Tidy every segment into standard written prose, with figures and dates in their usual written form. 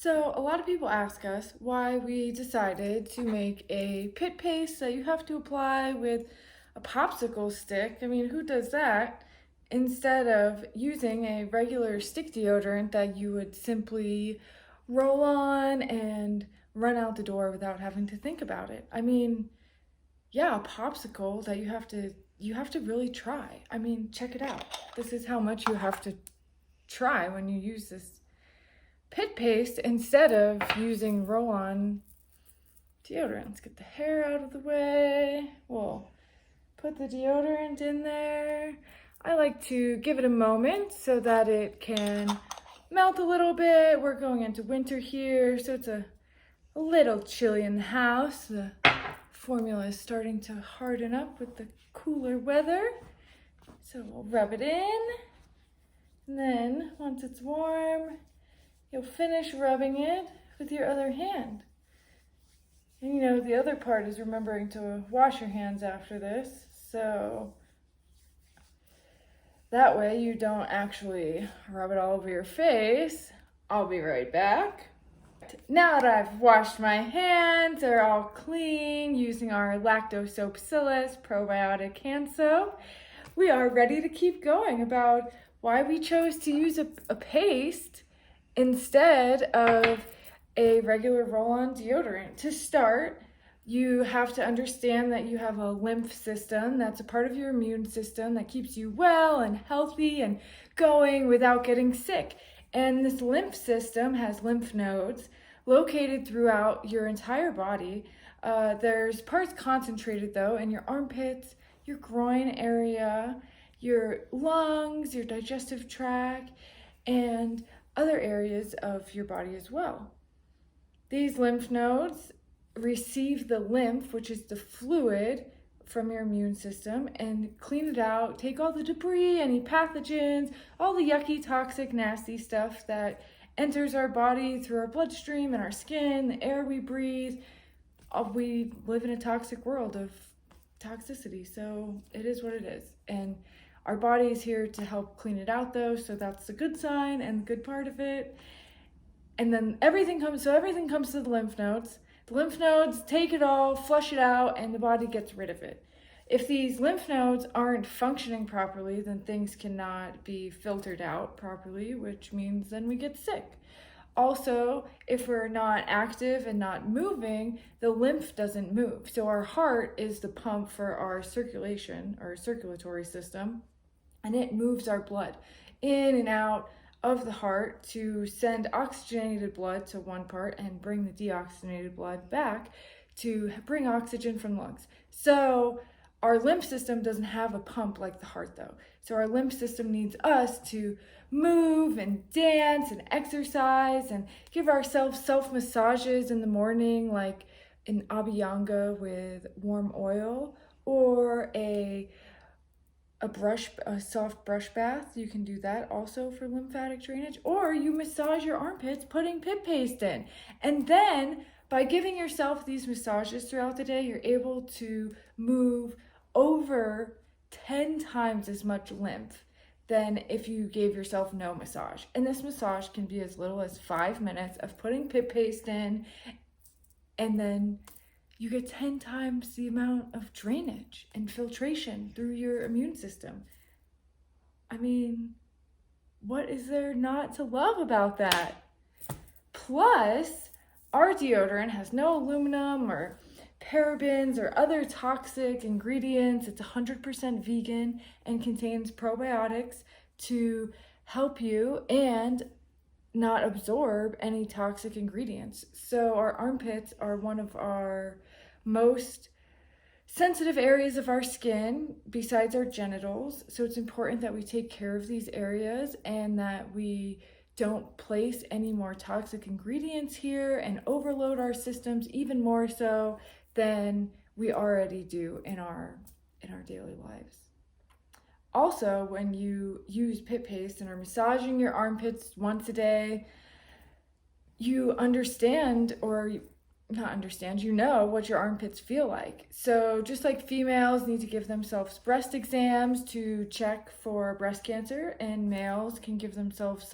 So, a lot of people ask us why we decided to make a pit paste that you have to apply with a popsicle stick. I mean, who does that? Instead of using a regular stick deodorant that you would simply roll on and run out the door without having to think about it. I mean, yeah, a popsicle that you have to really try. I mean, check it out. This is how much you have to try when you use this pit paste instead of using roll-on deodorant. Let's get the hair out of the way. We'll put the deodorant in there. I like to give it a moment so that it can melt a little bit. We're going into winter here, so it's a little chilly in the house. The formula is starting to harden up with the cooler weather. So we'll rub it in, and then once it's warm, you'll finish rubbing it with your other hand. And the other part is remembering to wash your hands after this, so that way you don't actually rub it all over your face. I'll be right back. Now that I've washed my hands, they're all clean using our lactobacillus probiotic hand soap. We are ready to keep going about why we chose to use a paste instead of a regular roll-on deodorant. To start, you have to understand that you have a lymph system that's a part of your immune system that keeps you well and healthy and going without getting sick. And this lymph system has lymph nodes located throughout your entire body. There's parts concentrated though in your armpits, your groin area, your lungs, your digestive tract, and other areas of your body as well. These lymph nodes receive the lymph, which is the fluid from your immune system, and clean it out, take all the debris, any pathogens, all the yucky, toxic, nasty stuff that enters our body through our bloodstream and our skin, the air we breathe. We live in a toxic world of toxicity, so it is what it is. And our body is here to help clean it out though, so that's the good sign and the good part of it. And then everything comes to the lymph nodes. The lymph nodes take it all, flush it out, and the body gets rid of it. If these lymph nodes aren't functioning properly, then things cannot be filtered out properly, which means then we get sick. Also, if we're not active and not moving, the lymph doesn't move. So our heart is the pump for our circulation or circulatory system, and it moves our blood in and out of the heart to send oxygenated blood to one part and bring the deoxygenated blood back to bring oxygen from lungs. So our lymph system doesn't have a pump like the heart though. So our lymph system needs us to move and dance and exercise and give ourselves self-massages in the morning, like an abhyanga with warm oil, or a soft brush bath. You can do that also for lymphatic drainage, or you massage your armpits putting pit paste in. And then by giving yourself these massages throughout the day, you're able to move over 10 times as much lymph than if you gave yourself no massage. And this massage can be as little as 5 minutes of putting pit paste in, and then you get 10 times the amount of drainage and filtration through your immune system. I mean, what is there not to love about that? Plus, our deodorant has no aluminum or parabens or other toxic ingredients. It's 100% vegan and contains probiotics to help you and not absorb any toxic ingredients. So our armpits are one of our most sensitive areas of our skin besides our genitals. So it's important that we take care of these areas and that we don't place any more toxic ingredients here and overload our systems even more so than we already do in our daily lives. Also, when you use pit paste and are massaging your armpits once a day, you understand, or not understand, you know what your armpits feel like. So just like females need to give themselves breast exams to check for breast cancer, and males can give themselves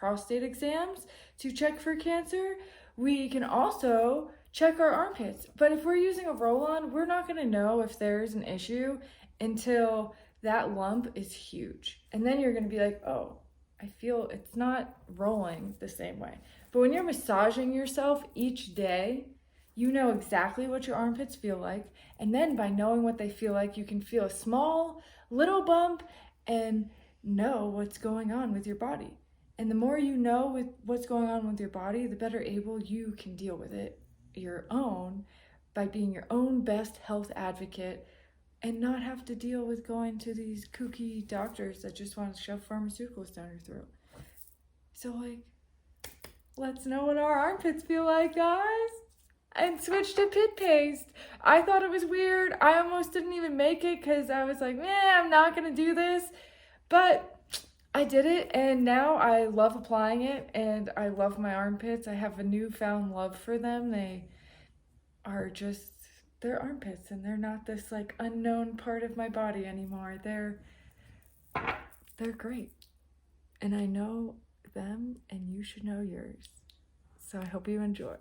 prostate exams to check for cancer. We can also check our armpits. But if we're using a roll-on, we're not going to know if there's an issue until that lump is huge. And then you're going to be like, oh, I feel it's not rolling the same way. But when you're massaging yourself each day, you know exactly what your armpits feel like. And then by knowing what they feel like, you can feel a small little bump and know what's going on with your body. And the more you know with what's going on with your body, the better able you can deal with it your own by being your own best health advocate and not have to deal with going to these kooky doctors that just want to shove pharmaceuticals down your throat. So like, let's know what our armpits feel like, guys. And switch to pit paste. I thought it was weird. I almost didn't even make it because I was like, I'm not going to do this. But I did it, and now I love applying it, and I love my armpits. I have a newfound love for them. They are just, they're armpits, and they're not this like unknown part of my body anymore. They're great. And I know them, and you should know yours. So I hope you enjoy.